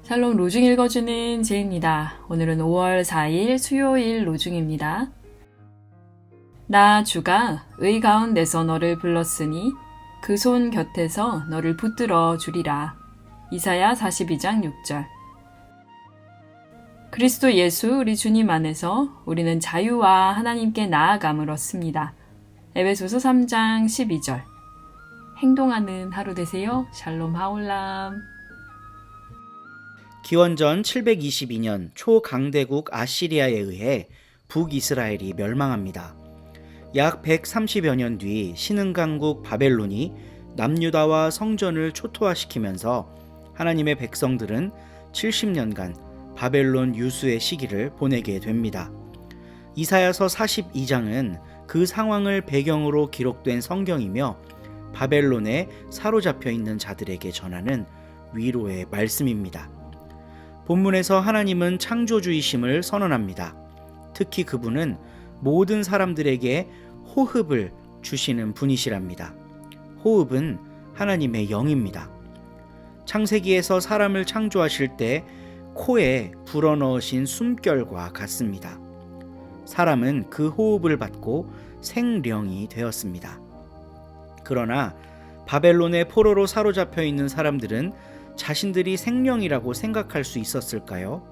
샬롬 로중 읽어주는 제입니다. 오늘은 5월 4일 수요일 로중입니다. 나 주가 의 가운데서 너를 불렀으니 그 손 곁에서 너를 붙들어 주리라. 이사야 42장 6절. 그리스도 예수 우리 주님 안에서 우리는 자유와 하나님께 나아감을 얻습니다. 에베소서 3장 12절. 행동하는 하루 되세요. 샬롬 하올람. 기원전 722년 초강대국 아시리아에 의해 북이스라엘이 멸망합니다. 약 130여 년 뒤 신흥강국 바벨론이 남유다와 성전을 초토화시키면서 하나님의 백성들은 70년간 바벨론 유수의 시기를 보내게 됩니다. 이사야서 42장은 그 상황을 배경으로 기록된 성경이며 바벨론에 사로잡혀 있는 자들에게 전하는 위로의 말씀입니다. 본문에서 하나님은 창조주이심을 선언합니다. 특히 그분은 모든 사람들에게 호흡을 주시는 분이시랍니다. 호흡은 하나님의 영입니다. 창세기에서 사람을 창조하실 때 코에 불어넣으신 숨결과 같습니다. 사람은 그 호흡을 받고 생령이 되었습니다. 그러나 바벨론의 포로로 사로잡혀 있는 사람들은 자신들이 생명이라고 생각할 수 있었을까요?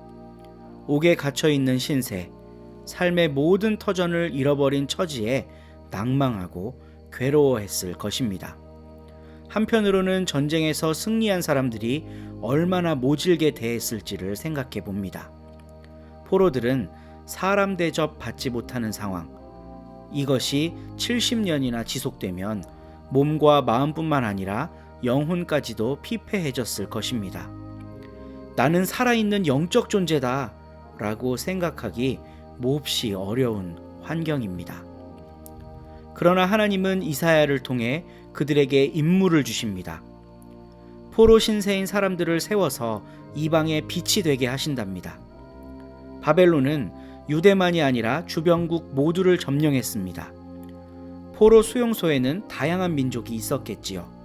옥에 갇혀있는 신세, 삶의 모든 터전을 잃어버린 처지에 낭망하고 괴로워했을 것입니다. 한편으로는 전쟁에서 승리한 사람들이 얼마나 모질게 대했을지를 생각해 봅니다. 포로들은 사람 대접 받지 못하는 상황, 이것이 70년이나 지속되면 몸과 마음뿐만 아니라 영혼까지도 피폐해졌을 것입니다. 나는 살아있는 영적 존재다 라고 생각하기 몹시 어려운 환경입니다. 그러나 하나님은 이사야를 통해 그들에게 임무를 주십니다. 포로 신세인 사람들을 세워서 이방의 빛이 되게 하신답니다. 바벨론은 유대만이 아니라 주변국 모두를 점령했습니다. 포로 수용소에는 다양한 민족이 있었겠지요.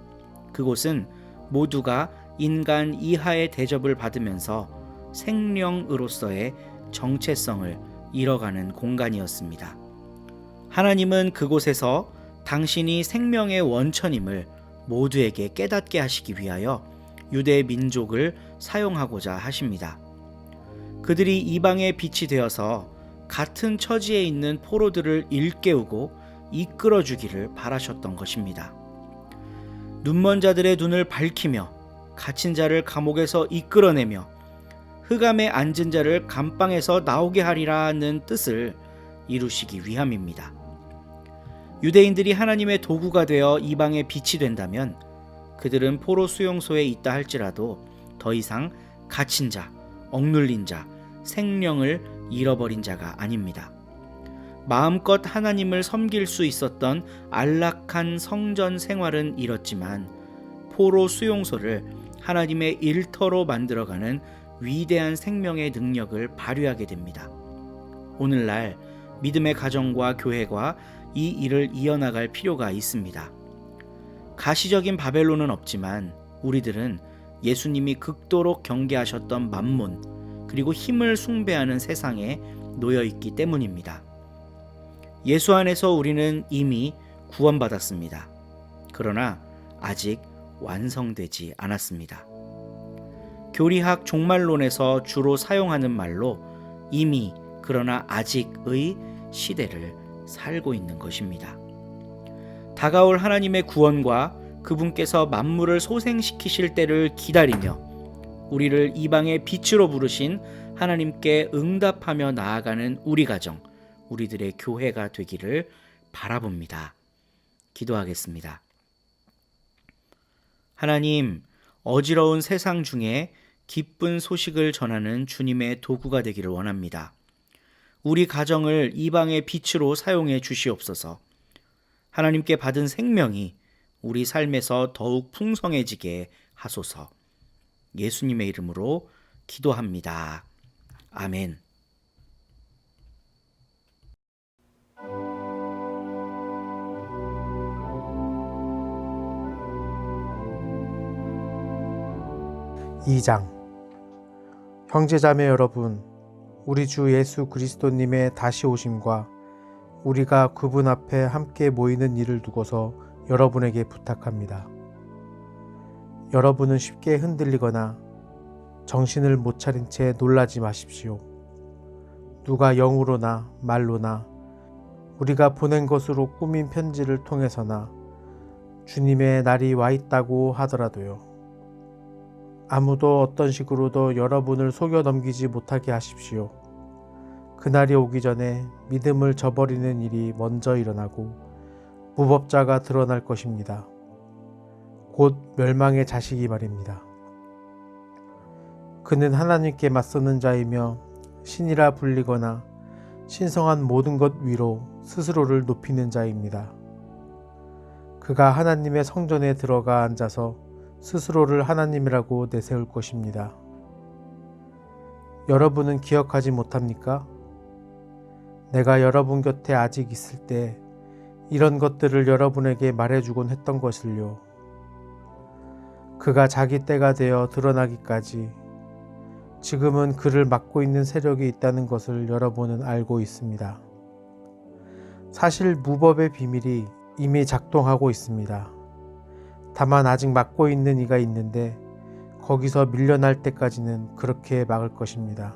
그곳은 모두가 인간 이하의 대접을 받으면서 생명으로서의 정체성을 잃어가는 공간이었습니다. 하나님은 그곳에서 당신이 생명의 원천임을 모두에게 깨닫게 하시기 위하여 유대 민족을 사용하고자 하십니다. 그들이 이방의 빛이 되어서 같은 처지에 있는 포로들을 일깨우고 이끌어주기를 바라셨던 것입니다. 눈먼 자들의 눈을 밝히며 갇힌 자를 감옥에서 이끌어내며 흑암에 앉은 자를 감방에서 나오게 하리라는 뜻을 이루시기 위함입니다. 유대인들이 하나님의 도구가 되어 이방의 빛이 된다면 그들은 포로 수용소에 있다 할지라도 더 이상 갇힌 자, 억눌린 자, 생명을 잃어버린 자가 아닙니다. 마음껏 하나님을 섬길 수 있었던 안락한 성전 생활은 잃었지만 포로 수용소를 하나님의 일터로 만들어가는 위대한 생명의 능력을 발휘하게 됩니다. 오늘날 믿음의 가정과 교회가 이 일을 이어나갈 필요가 있습니다. 가시적인 바벨론은 없지만 우리들은 예수님이 극도로 경계하셨던 만몬 그리고 힘을 숭배하는 세상에 놓여 있기 때문입니다. 예수 안에서 우리는 이미 구원받았습니다. 그러나 아직 완성되지 않았습니다. 교리학 종말론에서 주로 사용하는 말로 이미 그러나 아직의 시대를 살고 있는 것입니다. 다가올 하나님의 구원과 그분께서 만물을 소생시키실 때를 기다리며 우리를 이방의 빛으로 부르신 하나님께 응답하며 나아가는 우리 가정, 우리들의 교회가 되기를 바라봅니다. 기도하겠습니다. 하나님, 어지러운 세상 중에 기쁜 소식을 전하는 주님의 도구가 되기를 원합니다. 우리 가정을 이방의 빛으로 사용해 주시옵소서. 하나님께 받은 생명이 우리 삶에서 더욱 풍성해지게 하소서. 예수님의 이름으로 기도합니다. 아멘. (2장) 형제자매 여러분, 우리 주 예수 그리스도님의 다시 오심과 우리가 그분 앞에 함께 모이는 일을 두고서 여러분에게 부탁합니다. 여러분은 쉽게 흔들리거나 정신을 못 차린 채 놀라지 마십시오. 누가 영으로나 말로나 우리가 보낸 것으로 꾸민 편지를 통해서나 주님의 날이 와 있다고 하더라도요. 아무도 어떤 식으로도 여러분을 속여 넘기지 못하게 하십시오. 그날이 오기 전에 믿음을 저버리는 일이 먼저 일어나고 무법자가 드러날 것입니다. 곧 멸망의 자식이 말입니다. 그는 하나님께 맞서는 자이며 신이라 불리거나 신성한 모든 것 위로 스스로를 높이는 자입니다. 그가 하나님의 성전에 들어가 앉아서 스스로를 하나님이라고 내세울 것입니다. 여러분은 기억하지 못합니까? 내가 여러분 곁에 아직 있을 때 이런 것들을 여러분에게 말해주곤 했던 것을요. 그가 자기 때가 되어 드러나기까지 지금은 그를 막고 있는 세력이 있다는 것을 여러분은 알고 있습니다. 사실 무법의 비밀이 이미 작동하고 있습니다. 다만 아직 막고 있는 이가 있는데 거기서 밀려날 때까지는 그렇게 막을 것입니다.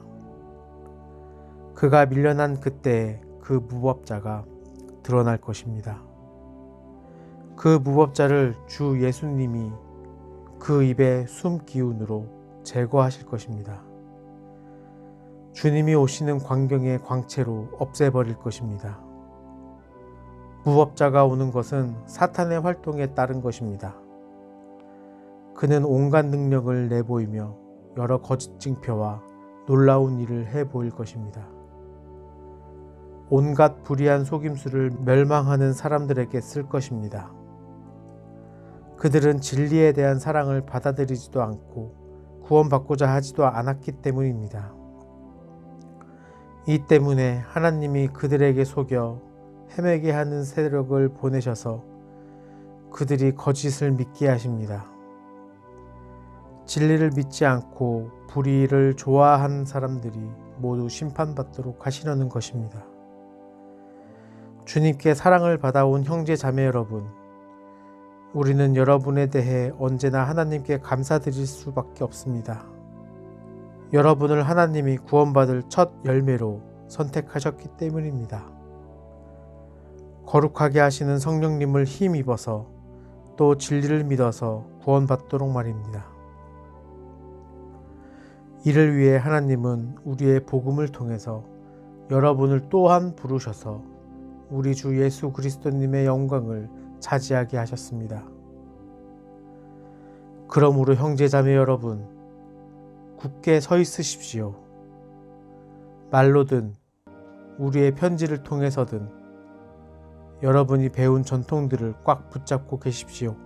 그가 밀려난 그때에 그 무법자가 드러날 것입니다. 그 무법자를 주 예수님이 그 입의 숨 기운으로 제거하실 것입니다. 주님이 오시는 광경의 광채로 없애버릴 것입니다. 무법자가 오는 것은 사탄의 활동에 따른 것입니다. 그는 온갖 능력을 내보이며 여러 거짓 징표와 놀라운 일을 해 보일 것입니다. 온갖 불의한 속임수를 멸망하는 사람들에게 쓸 것입니다. 그들은 진리에 대한 사랑을 받아들이지도 않고 구원받고자 하지도 않았기 때문입니다. 이 때문에 하나님이 그들에게 속여 헤매게 하는 세력을 보내셔서 그들이 거짓을 믿게 하십니다. 진리를 믿지 않고 불의를 좋아한 사람들이 모두 심판받도록 하시려는 것입니다. 주님께 사랑을 받아온 형제 자매 여러분, 우리는 여러분에 대해 언제나 하나님께 감사드릴 수밖에 없습니다. 여러분을 하나님이 구원받을 첫 열매로 선택하셨기 때문입니다. 거룩하게 하시는 성령님을 힘입어서 또 진리를 믿어서 구원받도록 말입니다. 이를 위해 하나님은 우리의 복음을 통해서 여러분을 또한 부르셔서 우리 주 예수 그리스도님의 영광을 차지하게 하셨습니다. 그러므로 형제자매 여러분, 굳게 서 있으십시오. 말로든 우리의 편지를 통해서든 여러분이 배운 전통들을 꽉 붙잡고 계십시오.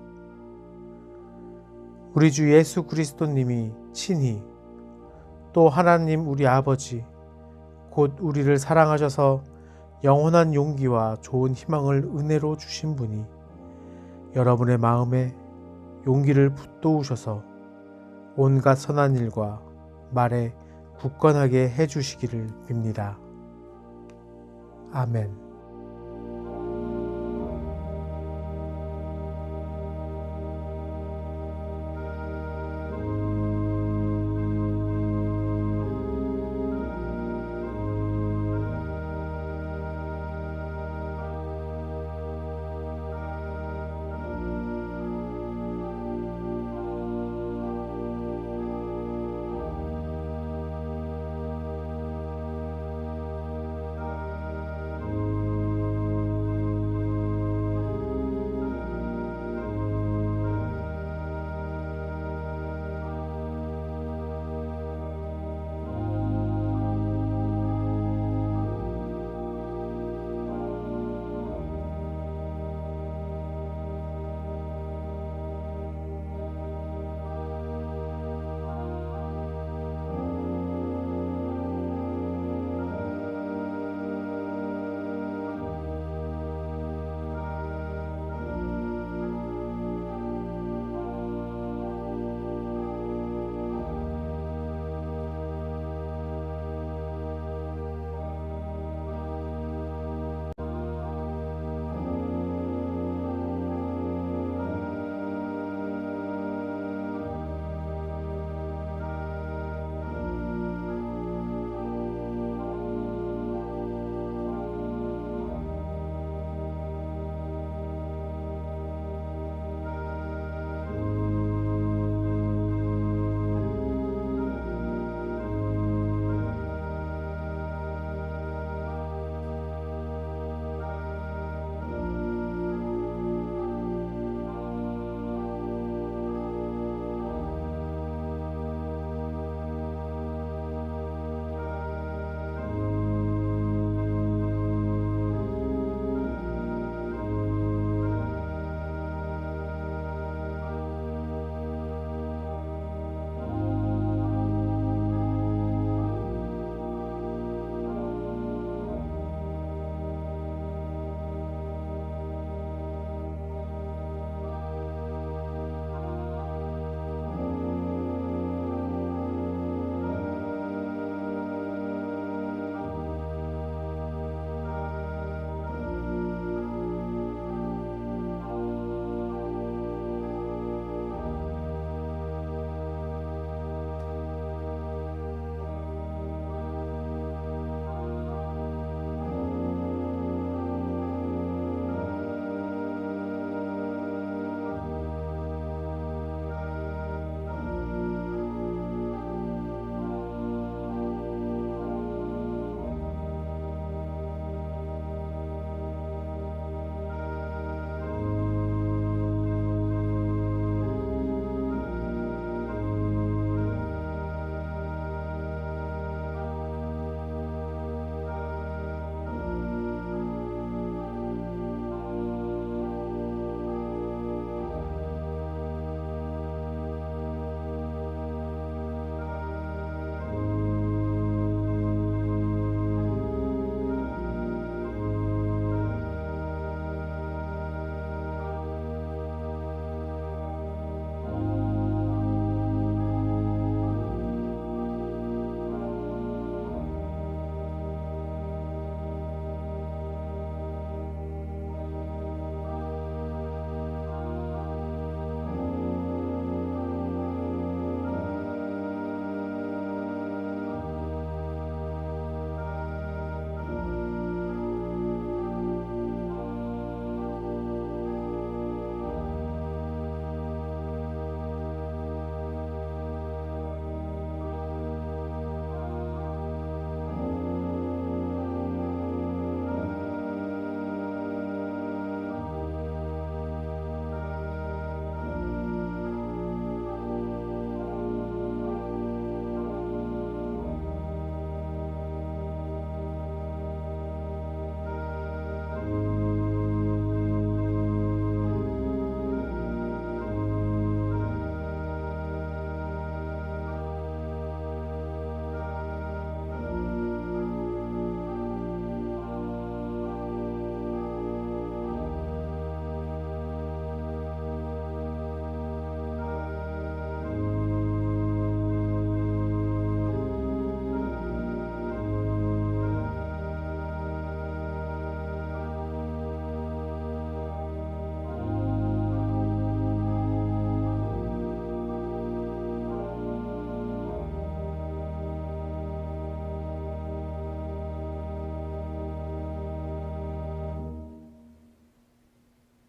우리 주 예수 그리스도님이 친히 또 하나님 우리 아버지 곧 우리를 사랑하셔서 영원한 용기와 좋은 희망을 은혜로 주신 분이 여러분의 마음에 용기를 북돋우셔서 온갖 선한 일과 말에 굳건하게 해주시기를 빕니다. 아멘.